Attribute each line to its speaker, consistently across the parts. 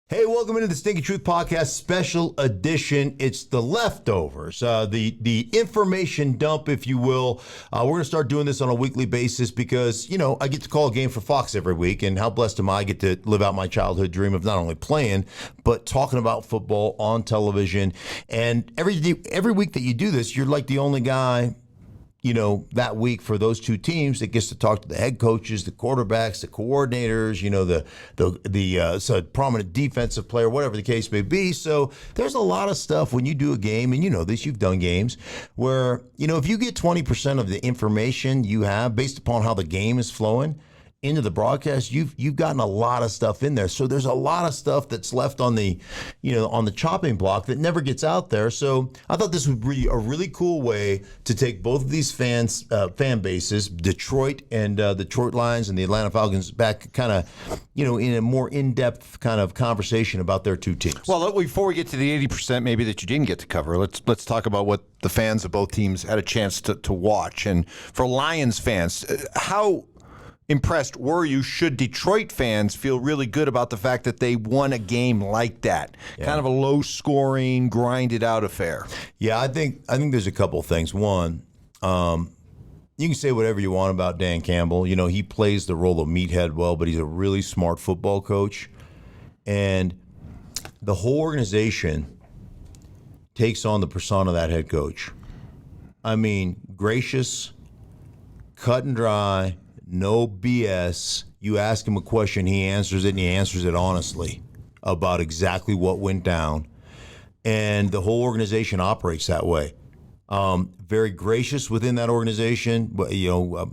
Speaker 1: Hey, welcome into the Stinkin Truth podcast special edition. It's the leftovers, the information dump, if you will. We're going to start doing this on a weekly basis because, you know, I get to call a game for Fox every week, and how blessed am I get to live out my childhood dream of not only playing, but talking about football on television. And every week that you do this, you're like the only guy, you know, that week for those two teams that gets to talk to the head coaches, the quarterbacks, the coordinators, you know, the prominent defensive player, whatever the case may be. So there's a lot of stuff when you do a game, and you know this, you've done games, where, you know, if you get 20% of the information you have based upon how the game is flowing into the broadcast, you've gotten a lot of stuff in there. So there's a lot of stuff that's left on the, you know, on the chopping block that never gets out there. So I thought this would be a really cool way to take both of these fan bases, Detroit and the Detroit Lions and the Atlanta Falcons, back kind of, you know, in a more in-depth kind of conversation about their two teams.
Speaker 2: Well, before we get to the 80% maybe that you didn't get to cover, let's talk about what the fans of both teams had a chance to watch. And for Lions fans, how impressed were you? Should Detroit fans feel really good about the fact that they won a game like that? Yeah. Kind of a low-scoring, grinded-out affair.
Speaker 1: Yeah, I think there's a couple of things. One, you can say whatever you want about Dan Campbell. You know, he plays the role of meathead well, but he's a really smart football coach. And the whole organization takes on the persona of that head coach. I mean, gracious, cut and dry, no BS. You ask him a question, he answers it, and he answers it honestly about exactly what went down. And the whole organization operates that way. Very gracious within that organization, but you know,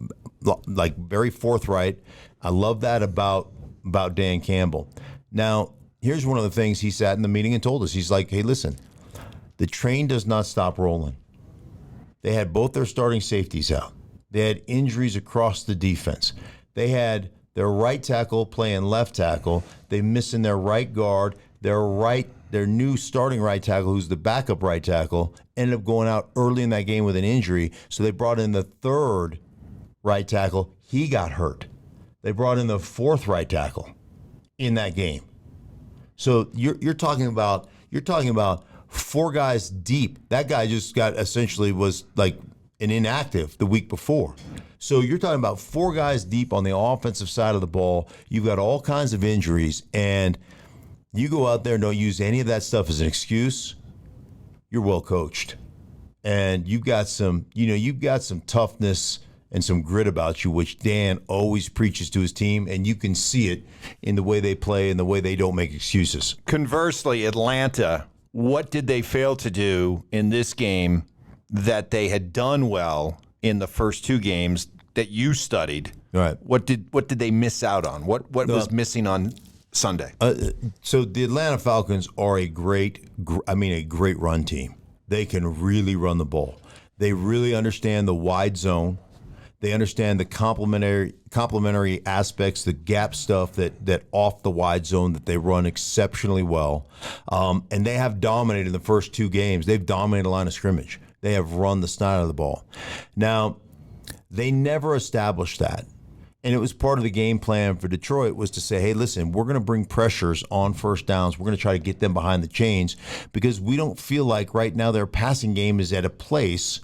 Speaker 1: like very forthright. I love that about Dan Campbell. Now, here's one of the things he sat in the meeting and told us. He's like, hey, listen, the train does not stop rolling. They had both their starting safeties out. They had injuries across the defense. They had their right tackle playing left tackle. They missing their right guard. Their new starting right tackle, who's the backup right tackle, ended up going out early in that game with an injury. So they brought in the third right tackle. He got hurt. They brought in the fourth right tackle in that game. So you're talking about four guys deep. That guy just was like an inactive the week before. So you're talking about four guys deep on the offensive side of the ball. You've got all kinds of injuries, and you go out there and don't use any of that stuff as an excuse. You're well coached, and you've got some toughness and some grit about you, which Dan always preaches to his team, and you can see it in the way they play and the way they don't make excuses.
Speaker 2: Conversely, Atlanta, what did they fail to do in this game that they had done well in the first two games that you studied?
Speaker 1: Right.
Speaker 2: What did they miss out on? What was missing on Sunday?
Speaker 1: So the Atlanta Falcons are a great run team. They can really run the ball. They really understand the wide zone. They understand the complementary aspects, the gap stuff that off the wide zone that they run exceptionally well. And they have dominated the first two games. They've dominated the line of scrimmage. They have run the snot of the ball. Now, they never established that. And it was part of the game plan for Detroit was to say, hey, listen, we're going to bring pressures on first downs. We're going to try to get them behind the chains because we don't feel like right now their passing game is at a place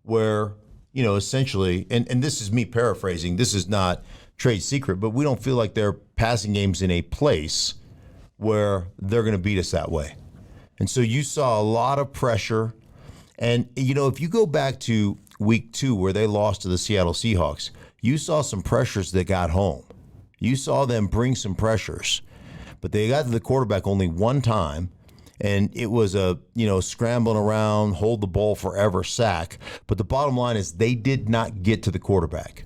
Speaker 1: where, you know, essentially, and this is me paraphrasing, this is not trade secret, but we don't feel like their passing game's in a place where they're going to beat us that way. And so you saw a lot of pressure. And, you know, if you go back to week 2 where they lost to the Seattle Seahawks, you saw some pressures that got home. You saw them bring some pressures. But they got to the quarterback only one time, and it was a, you know, scrambling around, hold the ball forever sack. But the bottom line is they did not get to the quarterback.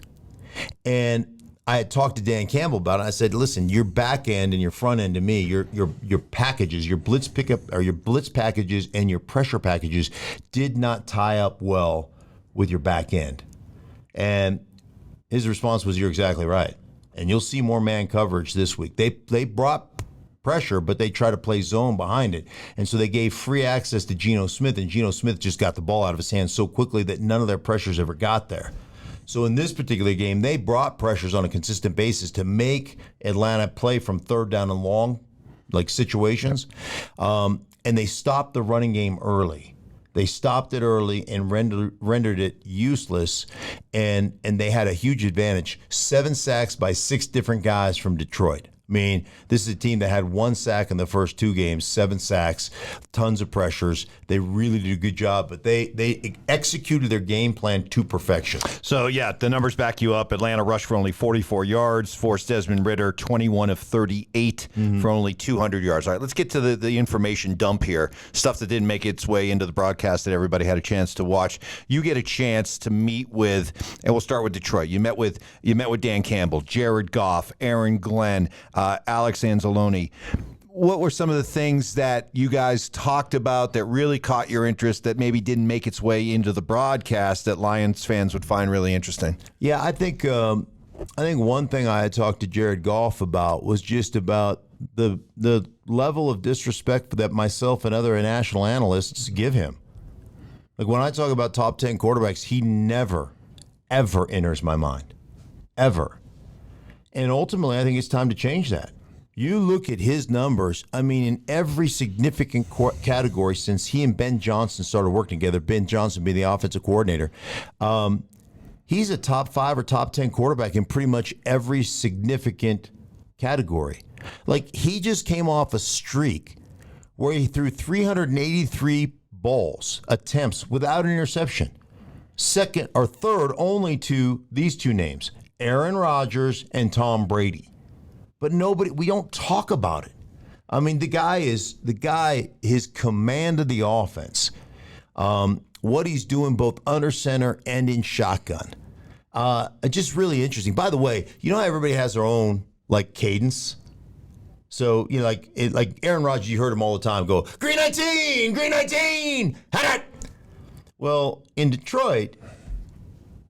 Speaker 1: And I had talked to Dan Campbell about it. I said, listen, your back end and your front end to me, your packages, your blitz pickup or your blitz packages and your pressure packages did not tie up well with your back end. And his response was, you're exactly right. And you'll see more man coverage this week. They brought pressure, but they try to play zone behind it. And so they gave free access to Geno Smith, and Geno Smith just got the ball out of his hands so quickly that none of their pressures ever got there. So in this particular game, they brought pressures on a consistent basis to make Atlanta play from third down and long, like situations, and they stopped the running game early. They stopped it early and rendered it useless, and they had a huge advantage. 7 sacks by 6 different guys from Detroit. I mean, this is a team that had 1 sack in the first 2 games, 7 sacks, tons of pressures. They really did a good job, but they executed their game plan to perfection.
Speaker 2: So, yeah, the numbers back you up. Atlanta rushed for only 44 yards, forced Desmond Ridder 21 of 38 for only 200 yards. All right, let's get to the information dump here, stuff that didn't make its way into the broadcast that everybody had a chance to watch. You get a chance to meet with, and we'll start with Detroit. You met with Dan Campbell, Jared Goff, Aaron Glenn, Alex Anzalone. What were some of the things that you guys talked about that really caught your interest that maybe didn't make its way into the broadcast that Lions fans would find really interesting?
Speaker 1: Yeah, I think one thing I had talked to Jared Goff about was just about the level of disrespect that myself and other national analysts give him. Like when I talk about top 10 quarterbacks, he never, ever enters my mind. Ever. And ultimately, I think it's time to change that. You look at his numbers, I mean, in every significant category since he and Ben Johnson started working together, Ben Johnson being the offensive coordinator, he's a top 5 or top 10 quarterback in pretty much every significant category. Like, he just came off a streak where he threw 383 attempts without an interception. Second or third only to these 2 names, Aaron Rodgers and Tom Brady. But we don't talk about it. I mean, his command of the offense, what he's doing both under center and in shotgun. Just really interesting. By the way, you know how everybody has their own like cadence? So, you know, like Aaron Rodgers, you heard him all the time go, green 19, green 19, hat it. Well, in Detroit,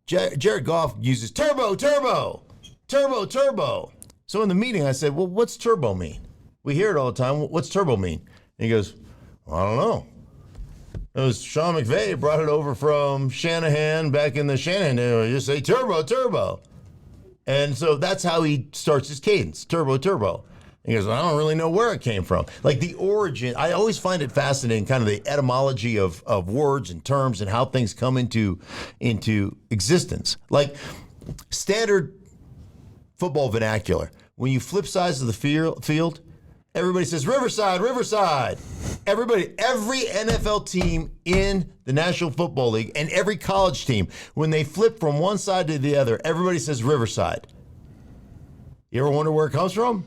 Speaker 1: Jared Goff uses turbo, turbo, turbo, turbo. So in the meeting, I said, well, what's turbo mean? We hear it all the time. What's turbo mean? And he goes, well, I don't know. It was Sean McVay brought it over from Shanahan back in the Shanahan era. You just say turbo, turbo. And so that's how he starts his cadence, turbo, turbo. And he goes, I don't really know where it came from. Like the origin, I always find it fascinating, kind of the etymology of words and terms and how things come into existence. Like standard football vernacular. When you flip sides of the field, everybody says Riverside, Riverside. Every NFL team in the National Football League and every college team, when they flip from one side to the other, everybody says Riverside. You ever wonder where it comes from?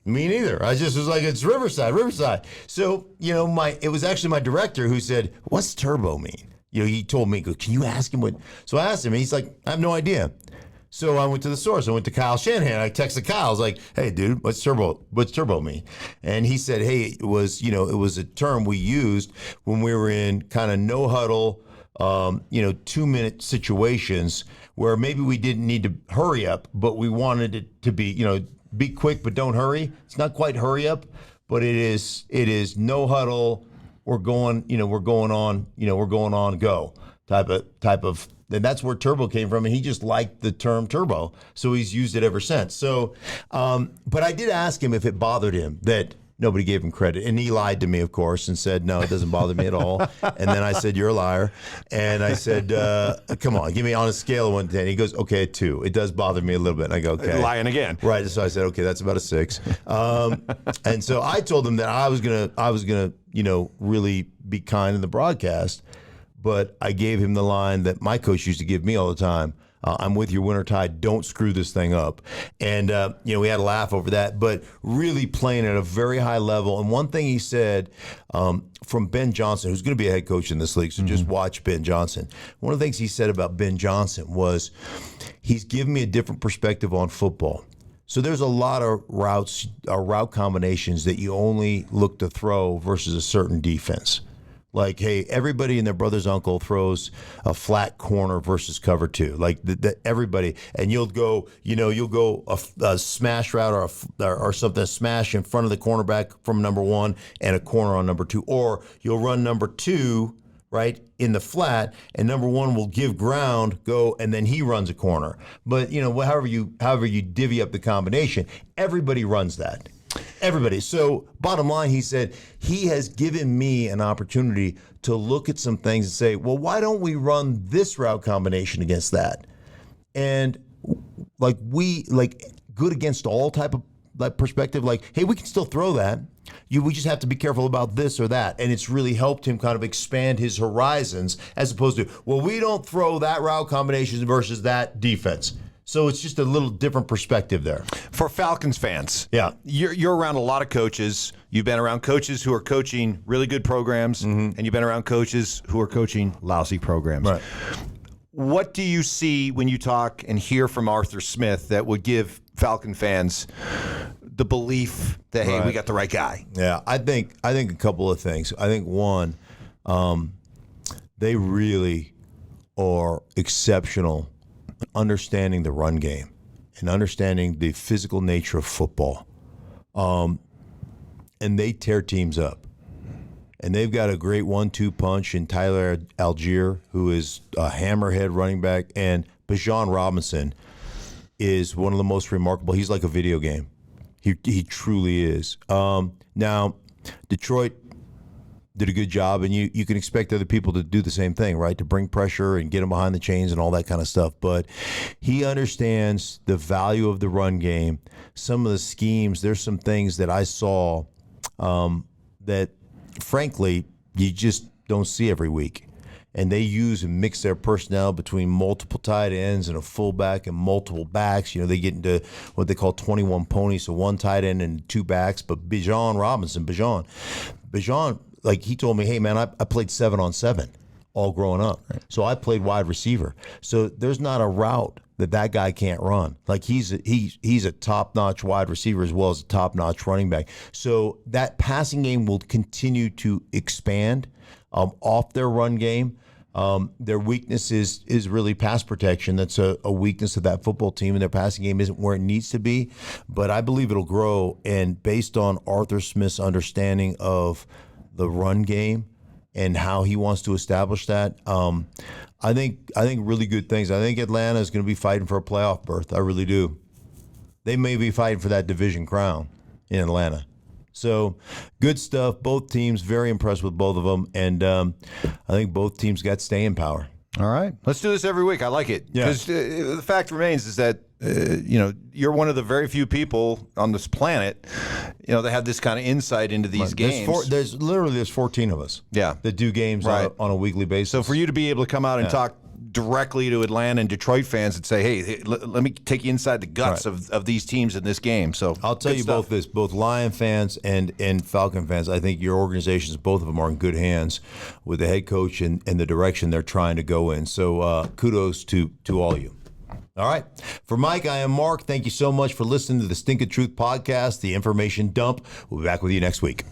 Speaker 1: Me neither. I just was like, it's Riverside, Riverside. So, you know, it was actually my director who said, what's turbo mean? You know, he told me, can you ask him what? So I asked him, and he's like, I have no idea. So I went to the source. I went to Kyle Shanahan. I texted Kyle. I was like, hey, dude, what's turbo mean? And he said, hey, it was a term we used when we were in kind of no huddle, 2-minute situations where maybe we didn't need to hurry up, but we wanted it to be, be quick, but don't hurry. It's not quite hurry up, but it is no huddle. We're going on go type of. And that's where turbo came from, and he just liked the term turbo, so he's used it ever since. So, but I did ask him if it bothered him that nobody gave him credit, and he lied to me, of course, and said, no, it doesn't bother me at all. And then I said, you're a liar. And I said, come on, give me on a scale of 1 to 10. He goes, okay, a 2. It does bother me a little bit. And I go, okay.
Speaker 2: Lying again.
Speaker 1: Right. So I said, okay, that's about a 6. And so I told him that I was gonna, really be kind in the broadcast. But I gave him the line that my coach used to give me all the time. I'm with your winter tide. Don't screw this thing up. And, we had a laugh over that, but really playing at a very high level. And one thing he said from Ben Johnson, who's going to be a head coach in this league, so just watch Ben Johnson. One of the things he said about Ben Johnson was he's given me a different perspective on football. So there's a lot of route combinations that you only look to throw versus a certain defense. Like, hey, everybody and their brother's uncle throws a flat corner versus cover 2. Like everybody, and you'll go a smash route or something, a smash in front of the cornerback from number 1 and a corner on number 2, or you'll run number 2 right in the flat, and number 1 will give ground, go, and then he runs a corner. But however you divvy up the combination, everybody runs that. Everybody. So bottom line, he said, he has given me an opportunity to look at some things and say, well, why don't we run this route combination against that? And like good against all type of like perspective, like, hey, we can still throw that. We just have to be careful about this or that. And it's really helped him kind of expand his horizons as opposed to, well, we don't throw that route combination versus that defense. So it's just a little different perspective there.
Speaker 2: For Falcons fans,
Speaker 1: Yeah.
Speaker 2: you're around a lot of coaches. You've been around coaches who are coaching really good programs, and you've been around coaches who are coaching lousy programs.
Speaker 1: Right.
Speaker 2: What do you see when you talk and hear from Arthur Smith that would give Falcon fans the belief that, hey, we got the right guy?
Speaker 1: Yeah, I think a couple of things. I think one, they really are exceptional understanding the run game and understanding the physical nature of football. And they tear teams up. And they've got a great 1-2 punch in Tyler Algier, who is a hammerhead running back, and Bijan Robinson is one of the most remarkable. He's like a video game. He truly is. Now, Detroit did a good job, and you can expect other people to do the same thing, right? To bring pressure and get him behind the chains and all that kind of stuff. But he understands the value of the run game. Some of the schemes, there's some things that I saw that, frankly, you just don't see every week. And they use and mix their personnel between multiple tight ends and a fullback and multiple backs. You know, they get into what they call 21 ponies, so one tight end and two backs. But Bijan, like he told me, hey, man, I played 7-on-7 all growing up. Right. So I played wide receiver. So there's not a route that guy can't run. Like he's a top-notch wide receiver as well as a top-notch running back. So that passing game will continue to expand off their run game. Their weakness is really pass protection. That's a weakness of that football team, and their passing game isn't where it needs to be. But I believe it'll grow, and based on Arthur Smith's understanding of the run game and how he wants to establish that, I think really good things. I think Atlanta is going to be fighting for a playoff berth. I really do. They may be fighting for that division crown in Atlanta. So good stuff. Both teams, very impressed with both of them. And I think both teams got staying power.
Speaker 2: All right. Let's do this every week. I like it.
Speaker 1: Yeah.
Speaker 2: Because the fact remains is that, you're one of the very few people on this planet, that have this kind of insight into these games.
Speaker 1: There's 14 of us.
Speaker 2: Yeah.
Speaker 1: That do games on a weekly basis.
Speaker 2: So for you to be able to come out and talk directly to Atlanta and Detroit fans and say, hey, let me take you inside the guts of these teams in this game. So
Speaker 1: I'll tell you both Lion fans and Falcon fans, I think your organizations, both of them, are in good hands with the head coach and the direction they're trying to go in. So kudos to all you. All right. For Mike, I am Mark. Thank you so much for listening to the Stinkin Truth podcast, the information dump. We'll be back with you next week.